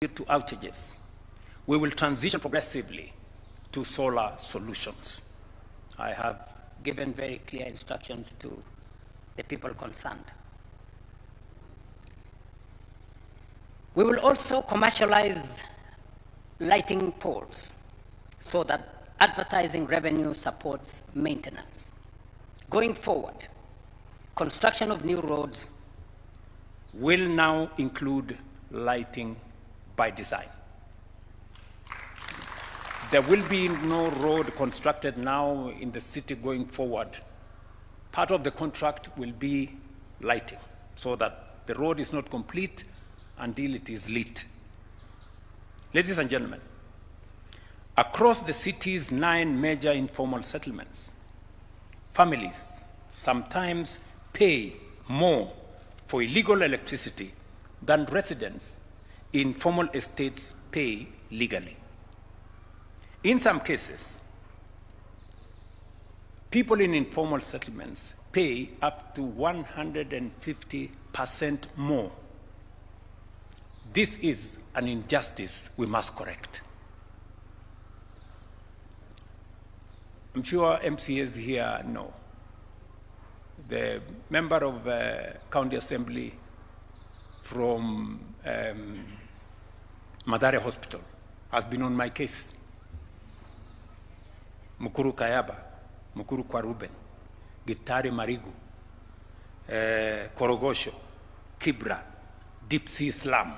to outages, we will transition progressively to solar solutions. I have given very clear instructions to the people concerned. We will also commercialize lighting poles so that advertising revenue supports maintenance. Going forward, construction of new roads will now include lighting by design. There will be no road constructed now in the city going forward. Part of the contract will be lighting, so that the road is not complete until it is lit. Ladies and gentlemen, across the city's 9 major informal settlements, families sometimes pay more for illegal electricity than residents in formal estates pay legally. In some cases, people in informal settlements pay up to 150% more. This is an injustice we must correct. I'm sure MCAs here know. The member of County Assembly from Mathare Hospital has been on my case. Mkuu Kayaba, Mkuu Kwaruben, Gitari Marigu, Korogosho, Kibra, Deep Sea Slum.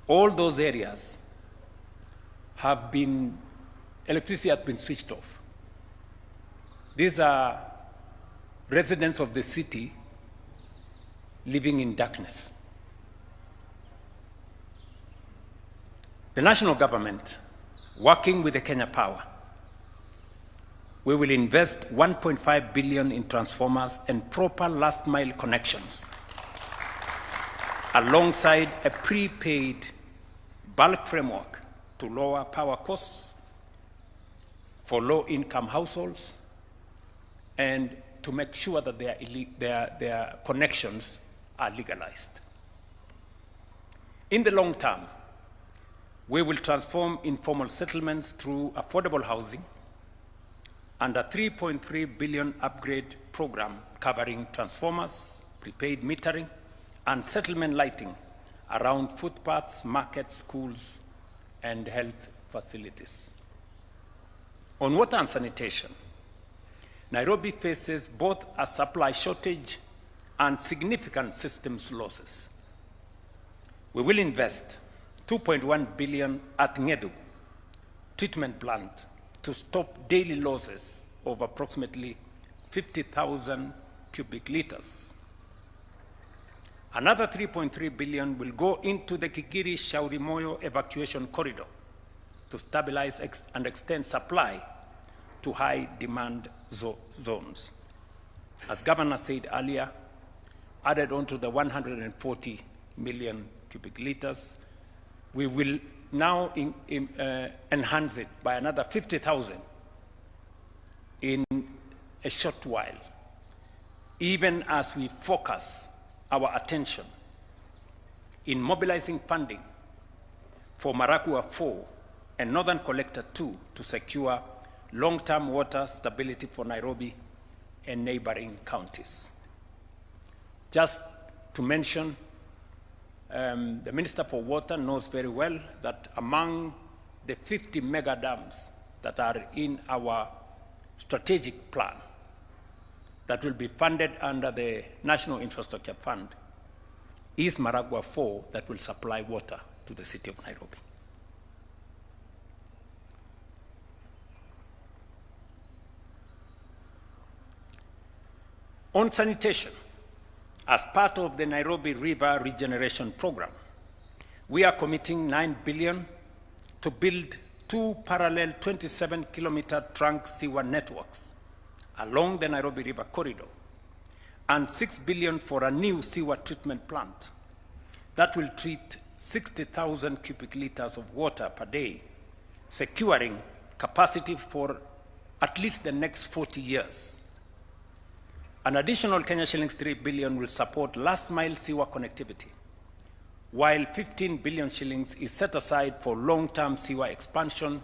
All those areas have been, electricity has been switched off. These are residents of the city living in darkness. The national government, working with the Kenya Power, we will invest 1.5 billion in transformers and proper last mile connections, alongside a prepaid bulk framework to lower power costs for low-income households and to make sure that their connections are legalized. In the long term, we will transform informal settlements through affordable housing and a 3.3 billion upgrade program covering transformers, prepaid metering, and settlement lighting around footpaths, markets, schools, and health facilities. On water and sanitation, Nairobi faces both a supply shortage and significant systems losses. We will invest 2.1 billion at Ngedu treatment plant to stop daily losses of approximately 50,000 cubic liters. Another 3.3 billion will go into the Kigiri-Shaurimoyo evacuation corridor to stabilize and extend supply to high demand zones. As Governor said earlier, added onto the 140 million cubic liters, we will now enhance it by another 50,000 in a short while, even as we focus our attention in mobilizing funding for Maragua 4 and Northern Collector 2 to secure long-term water stability for Nairobi and neighboring counties. Just to mention, the Minister for Water knows very well that among the 50 mega dams that are in our strategic plan that will be funded under the National Infrastructure Fund is Maragua 4 that will supply water to the city of Nairobi. On sanitation, as part of the Nairobi River Regeneration Program, we are committing 9 billion to build 2 parallel 27-kilometer trunk sewer networks along the Nairobi River corridor and 6 billion for a new sewer treatment plant that will treat 60,000 cubic liters of water per day, securing capacity for at least the next 40 years. An additional Kenya shillings 3 billion will support last mile sewer connectivity, while 15 billion shillings is set aside for long-term sewer expansion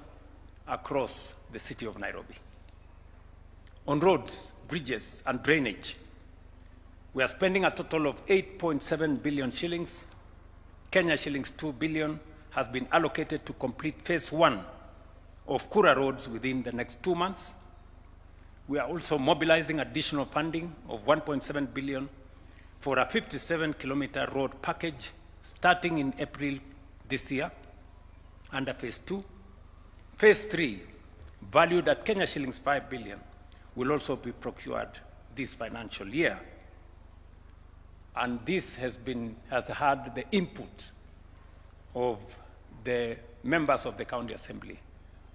across the city of Nairobi. On roads, bridges, and drainage, we are spending a total of 8.7 billion shillings. Kenya shillings 2 billion has been allocated to complete phase 1 of Kura roads within the next 2 months. We are also mobilizing additional funding of 1.7 billion for a 57-kilometer road package starting in April this year under phase 2. Phase 3, valued at Kenya shillings 5 billion, will also be procured this financial year. And this has had the input of the members of the County Assembly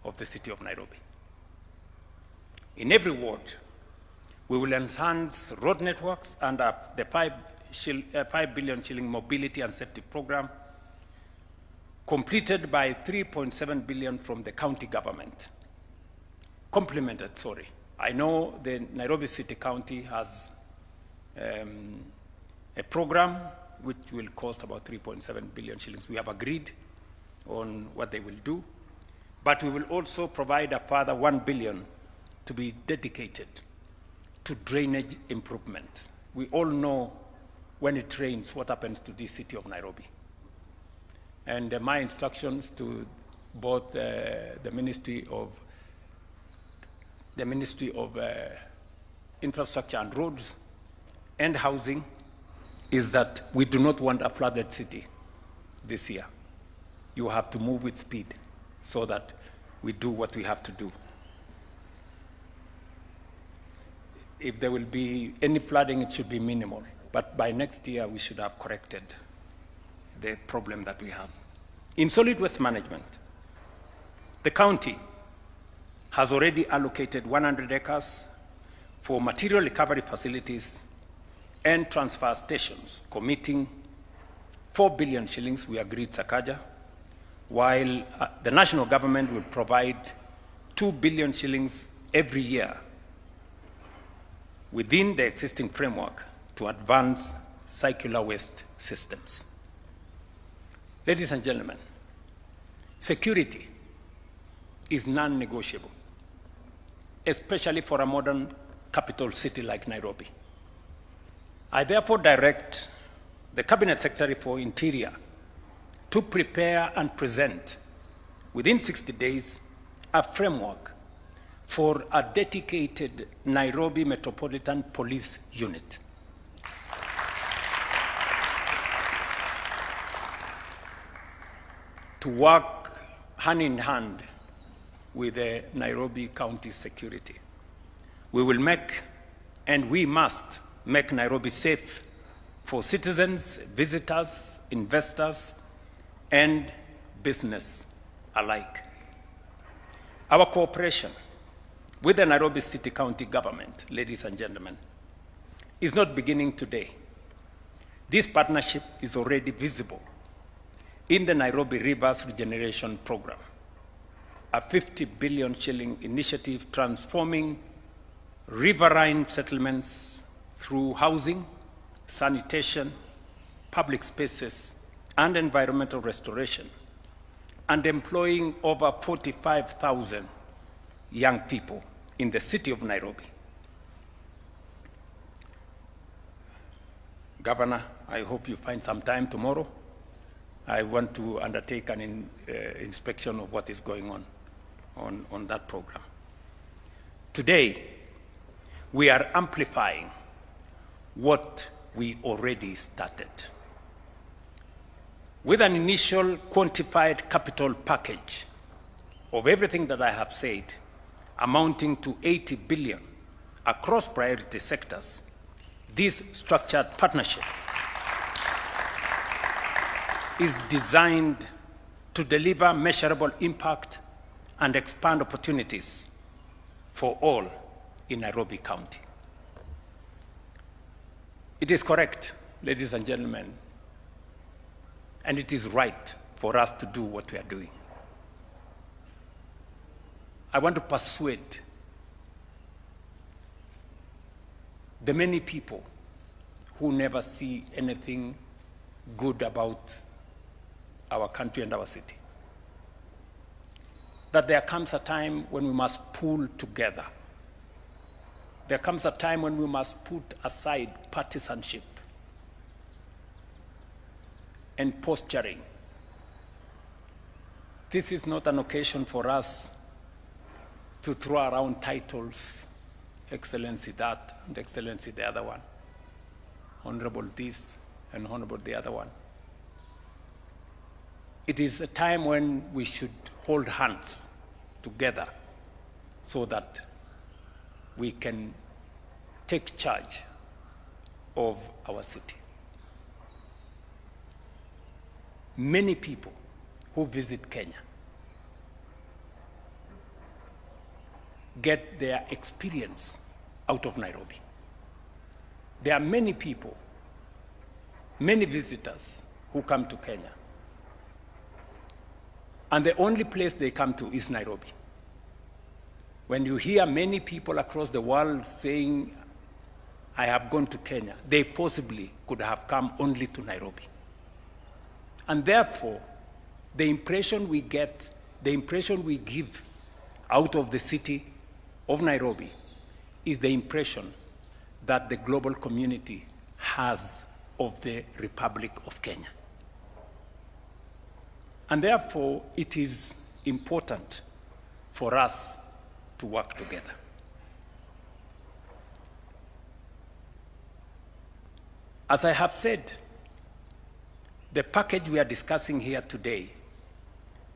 of the City of Nairobi. In every ward, we will enhance road networks under the 5 billion shilling mobility and safety program, completed by 3.7 billion from the county government. Complemented, sorry. I know the Nairobi City County has a program which will cost about 3.7 billion shillings. We have agreed on what they will do, but we will also provide a further 1 billion to be dedicated to drainage improvement. We all know when it rains what happens to the city of Nairobi. And my instructions to both the Ministry of Infrastructure and Roads and Housing is that we do not want a flooded city this year. You have to move with speed so that we do what we have to do. If there will be any flooding, it should be minimal. But by next year, we should have corrected the problem that we have. In solid waste management, the county has already allocated 100 acres for material recovery facilities and transfer stations, committing 4 billion shillings, we agreed Sakaja, while the national government will provide 2 billion shillings every year within the existing framework to advance circular waste systems. Ladies and gentlemen, security is non-negotiable, especially for a modern capital city like Nairobi. I therefore direct the Cabinet Secretary for Interior to prepare and present within 60 days a framework for a dedicated Nairobi Metropolitan Police Unit. To work hand in hand with the Nairobi County Security. We will make, and we must make Nairobi safe for citizens, visitors, investors, and business alike. Our cooperation with the Nairobi City County government, ladies and gentlemen, is not beginning today. This partnership is already visible in the Nairobi Rivers Regeneration Program, a 50 billion shilling initiative transforming riverine settlements through housing, sanitation, public spaces, and environmental restoration, and employing over 45,000 young people in the city of Nairobi. Governor, I hope you find some time tomorrow. I want to undertake an inspection of what is going on that program. Today, we are amplifying what we already started. With an initial quantified capital package of everything that I have said, amounting to 80 billion across priority sectors, this structured partnership is designed to deliver measurable impact and expand opportunities for all in Nairobi County. It is correct, ladies and gentlemen, and it is right for us to do what we are doing. I want to persuade the many people who never see anything good about our country and our city. That there comes a time when we must pull together. There comes a time when we must put aside partisanship and posturing. This is not an occasion for us to throw around titles, Excellency that, and Excellency the other one, Honorable this, and Honorable the other one. It is a time when we should hold hands together so that we can take charge of our city. Many people who visit Kenya get their experience out of Nairobi. There are many people, many visitors who come to Kenya, and the only place they come to is Nairobi. When you hear many people across the world saying, I have gone to Kenya, they possibly could have come only to Nairobi. And therefore, the impression we get, the impression we give out of the city of Nairobi is the impression that the global community has of the Republic of Kenya. And therefore, it is important for us to work together. As I have said, the package we are discussing here today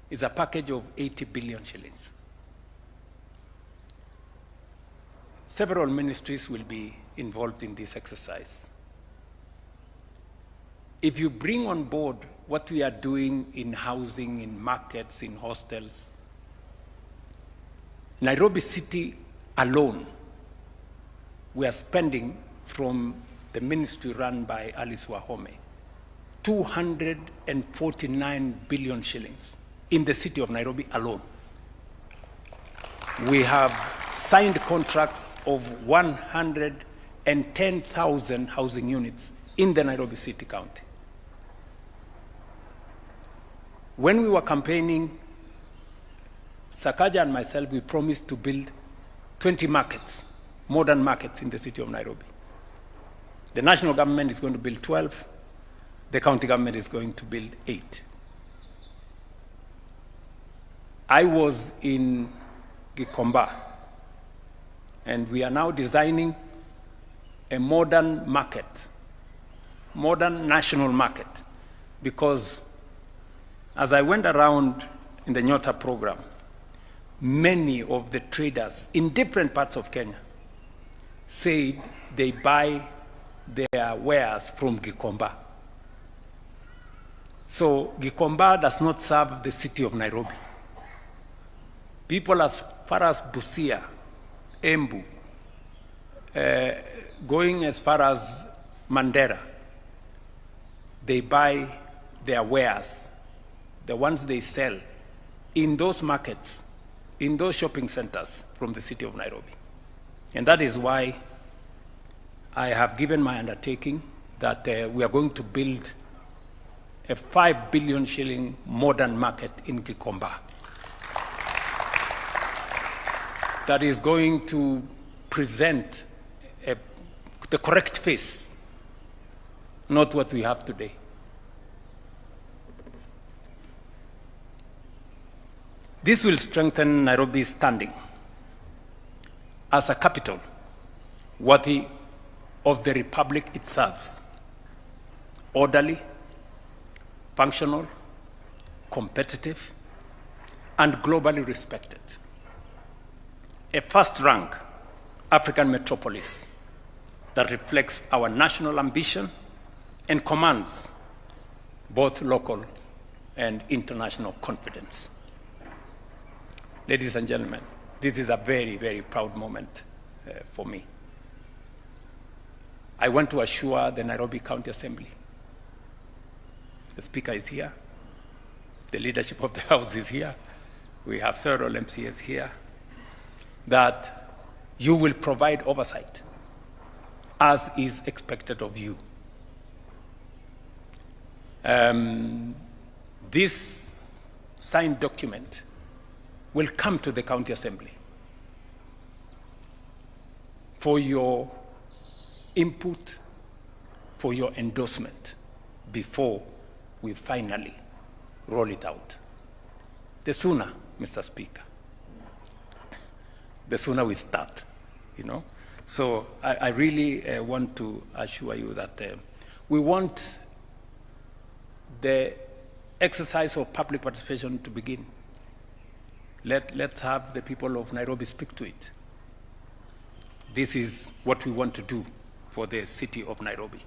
is a package of 80 billion shillings. Several ministries will be involved in this exercise. If you bring on board what we are doing in housing, in markets, in hostels, Nairobi City alone, we are spending from the ministry run by Alice Wahome, 249 billion shillings in the city of Nairobi alone. We have signed contracts of 110,000 housing units in the Nairobi City County. When we were campaigning, Sakaja and myself, we promised to build 20 markets, modern markets in the city of Nairobi. The national government is going to build 12. The county government is going to build 8. I was in Gikomba, and we are now designing a modern market, modern national market, because as I went around in the Nyota program, many of the traders in different parts of Kenya say they buy their wares from Gikomba. So Gikomba does not serve the city of Nairobi. People as far as Busia, Embu, going as far as Mandera, they buy their wares, the ones they sell, in those markets, in those shopping centers from the city of Nairobi. And that is why I have given my undertaking that we are going to build a 5 billion shilling modern market in Gikomba that is going to present the correct face, not what we have today. This will strengthen Nairobi's standing as a capital worthy of the republic it serves, orderly, functional, competitive, and globally respected. A first-rank African metropolis that reflects our national ambition and commands both local and international confidence. Ladies and gentlemen, this is a very, very proud moment for me. I want to assure the Nairobi County Assembly, the Speaker is here, the leadership of the House is here, we have several MCAs here, that you will provide oversight as is expected of you. this signed document will come to the County Assembly for your input, for your endorsement before we finally roll it out. The sooner, Mr. Speaker, the sooner we start, you know. So I really want to assure you that we want the exercise of public participation to begin. Let's have the people of Nairobi speak to it. This is what we want to do for the city of Nairobi.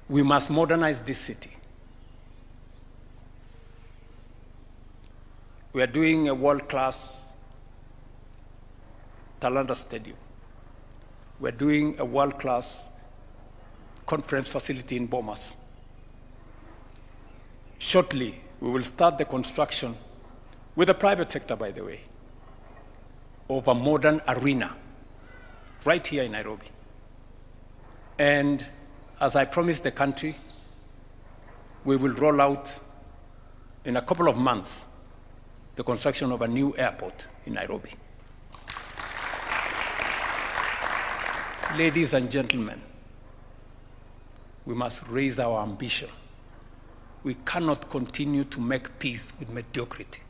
We must modernize this city. We are doing a world-class Talanta Stadium. We're doing a world-class conference facility in Bomas. Shortly, we will start the construction, with the private sector, by the way, of a modern arena right here in Nairobi. And as I promised the country, we will roll out in a couple of months the construction of a new airport in Nairobi. Ladies and gentlemen, we must raise our ambition. We cannot continue to make peace with mediocrity.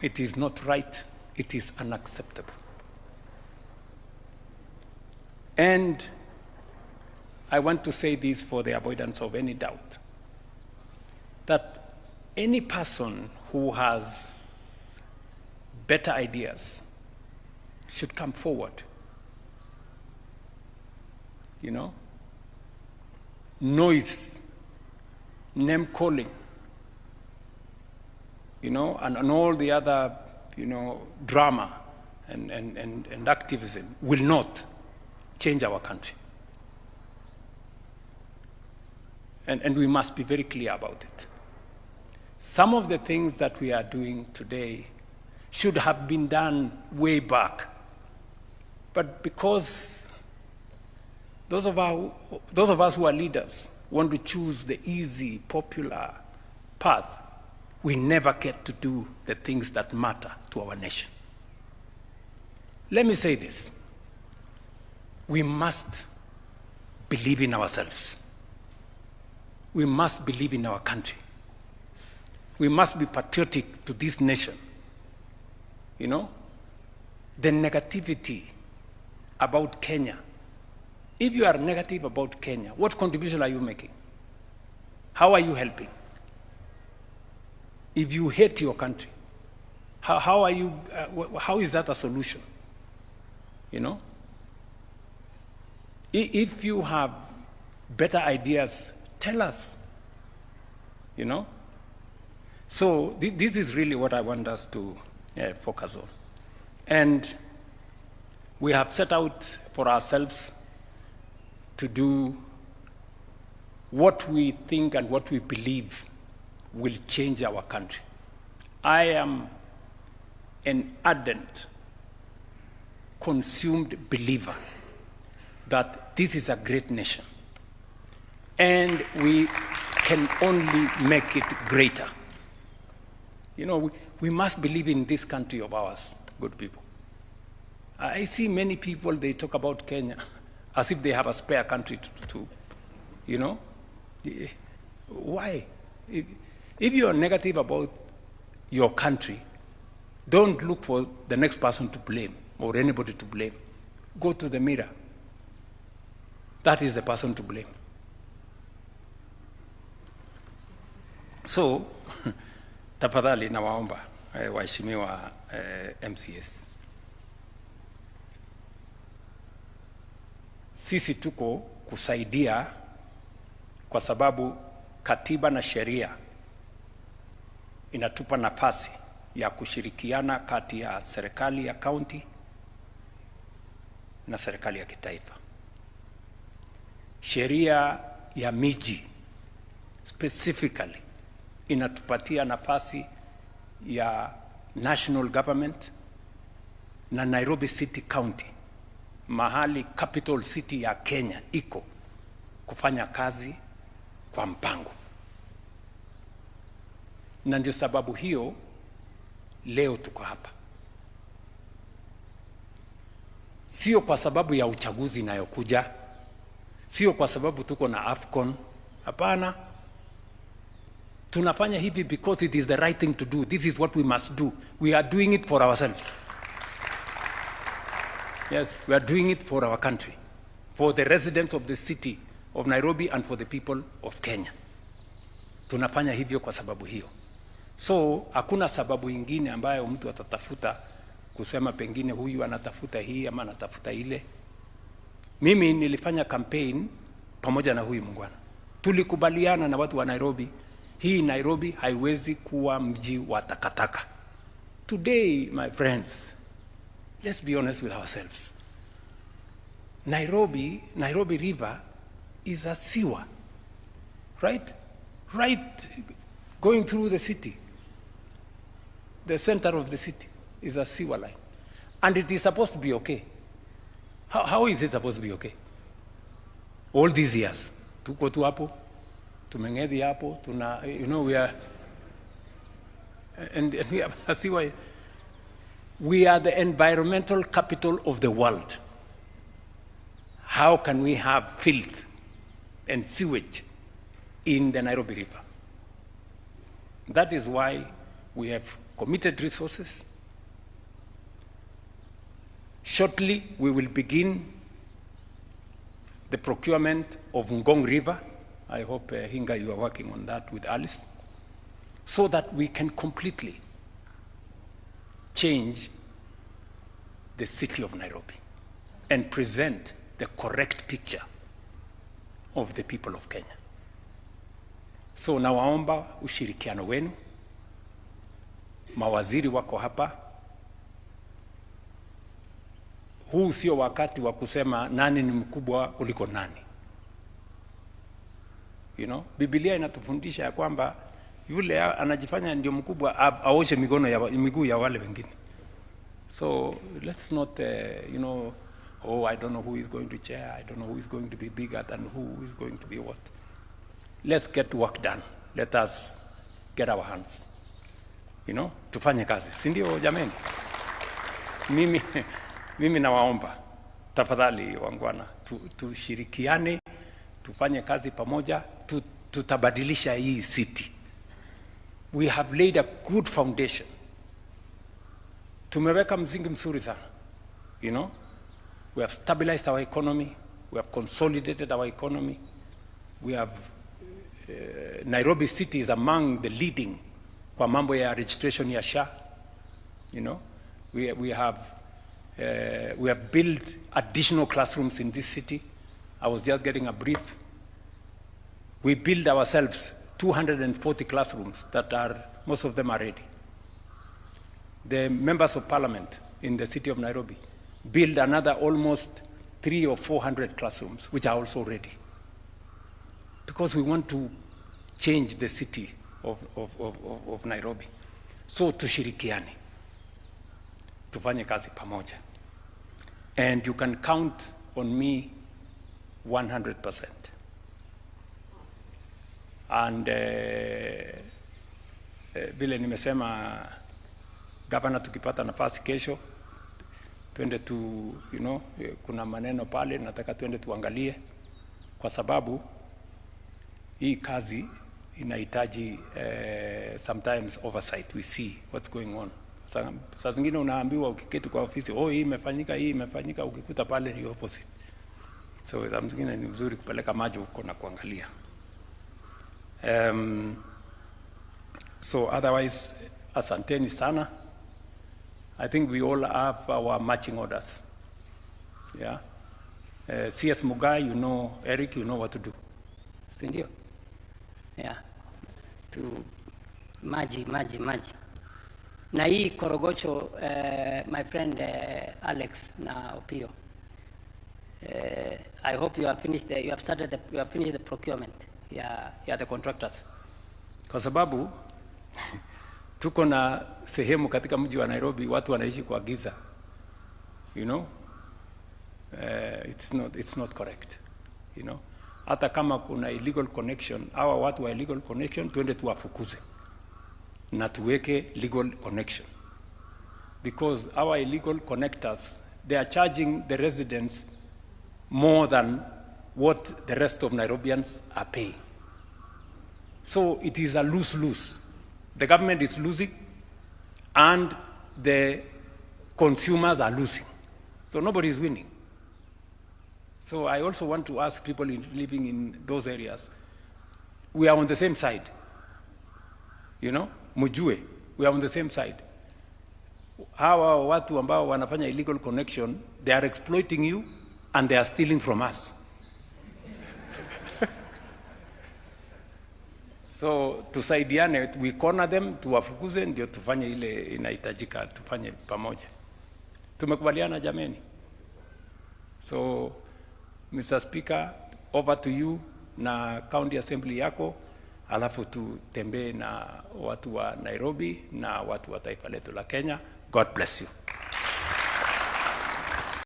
It is not right. It is unacceptable. And I want to say this for the avoidance of any doubt, that any person who has better ideas should come forward. You know, noise, name calling, you know, and all the other, you know, drama and activism will not change our country. And we must be very clear about it. Some of the things that we are doing today should have been done way back. But because those of us who are leaders want to choose the easy, popular path, we never get to do the things that matter to our nation. Let me say this. We must believe in ourselves. We must believe in our country. We must be patriotic to this nation. You know, the negativity about Kenya. If you are negative about Kenya, what contribution are you making? How are you helping? If you hate your country, how is that a solution? You know? If you have better ideas, tell us. You know? So this is really what I want us to focus on. And we have set out for ourselves to do what we think and what we believe will change our country. I am an ardent, consumed believer that this is a great nation, and we can only make it greater. You know, we must believe in this country of ours, good people. I see many people, they talk about Kenya as if they have a spare country to you know. Why? If you are negative about your country, don't look for the next person to blame or anybody to blame. Go to the mirror. That is the person to blame. So, tafadhali nawaomba waheshimiwa MCS. Sisi tuko kusaidia kwa sababu katiba na sheria inatupa nafasi ya kushirikiana kati ya serikali ya kaunti na serikali ya kitaifa. Sheria ya miji specifically inatupatia nafasi ya national government na Nairobi City County, mahali capital city ya Kenya iko, kufanya kazi kwa mpango. Na ndio sababu hiyo leo tuko hapa. Sio kwa sababu ya uchaguzi inayokuja, sio kwa sababu tuko na AFCON. Hapana. Tunafanya hivi because it is the right thing to do. This is what we must do. We are doing it for ourselves. Yes, we are doing it for our country, for the residents of the city of Nairobi and for the people of Kenya. Tunafanya hivyo kwa sababu hiyo. So hakuna sababu ingine ambayo mtu atatafuta kusema pengine huyu anatafuta hii ama anatafuta ile. Mimi nilifanya campaign pamoja na huyu mungwana. Tulikubaliana na watu wa Nairobi, hii Nairobi haiwezi kuwa mji wa takataka. Today, my friends, let's be honest with ourselves. Nairobi River is a sewer, right? Right, going through the city. The center of the city is a sewer line. And it is supposed to be okay. How is it supposed to be okay? All these years, tuko tu hapo, tumengedi hapo, we are, and we have a sewer. We are the environmental capital of the world. How can we have filth and sewage in the Nairobi River? That is why we have committed resources. Shortly, we will begin the procurement of Ngong River. I hope, Hinga, you are working on that with Alice, so that we can completely change the city of Nairobi and present the correct picture of the people of Kenya. So nawaomba ushirikiano wenu. Mawaziri wako hapa. Huu sio wakati wa kusema nani ni mkubwa kuliko nani. Biblia inatufundisha ya kwamba yule anajifanya ndio mkubwa aoshe miguu ya wale wengine. So let's not, oh, I don't know who is going to chair, I don't know who is going to be bigger than who is going to be what. Let's get work done. Let us get our hands. Tufanye kazi. Si ndio jameni? Mimi nawaomba, tafadhali wangwana, tushirikiane, tufanye kazi pamoja, tutabadilisha hii city. We have laid a good foundation. Tumeweka msingi mzuri sana. We have stabilized our economy, we have consolidated our economy. We have Nairobi City is among the leading kwa mambo ya registration ya SHA. We have built additional classrooms in this city. I was just getting a brief. We built ourselves 240 classrooms that are, most of them are ready. The members of parliament in the city of Nairobi build another almost 300 or 400 classrooms, which are also ready. Because we want to change the city of Nairobi. So tushirikiane. Tufanye kazi pamoja. And you can count on me 100%. And vile nimesema, gavana tukipata nafasi kesho, tuende kuna maneno pale, nataka tuende tuangalie, kwa sababu hii kazi inahitaji sometimes oversight. We see what's going on. Saa zingine unaambiwa ukiketi kwa ofisi, hii imefanyika, ukikuta pale ni opposite. So saa zingine ni vizuri kupeleka macho huko na kuangalia. So otherwise, asanteni sana. I think we all have our marching orders. Yeah. CS Mugai, Eric, you know what to do. Sindio? Yeah. To maji. Na hii Korogocho, my friend Alex na Opio. I hope you have finished you have finished the procurement. Yeah, the contractors. Kwa sababu tuko na sehemu katika mji wa Nairobi watu wanaishi kwa giza. It's not correct. hata kama kuna illegal connection, hawa watu wa illegal connection tuende tuwafukuze na tuweke legal connection, because our illegal connectors, they are charging the residents more than what the rest of Nairobians are paying. So it is a lose-lose. The government is losing and the consumers are losing. So nobody is winning. So I also want to ask people living in those areas, we are on the same side. You know, mujue, we are on the same side. Hawa watu ambao wanafanya illegal connection, they are exploiting you and they are stealing from us. So tusaidiane, we corner them, tuwafukuze, ndio tufanye ile inahitajika tufanye pamoja. Tumekubaliana jameni? So Mr. Speaker, over to you na County Assembly yako, alafu tutembee na watu wa Nairobi na watu wa taifa letu la Kenya. God bless you.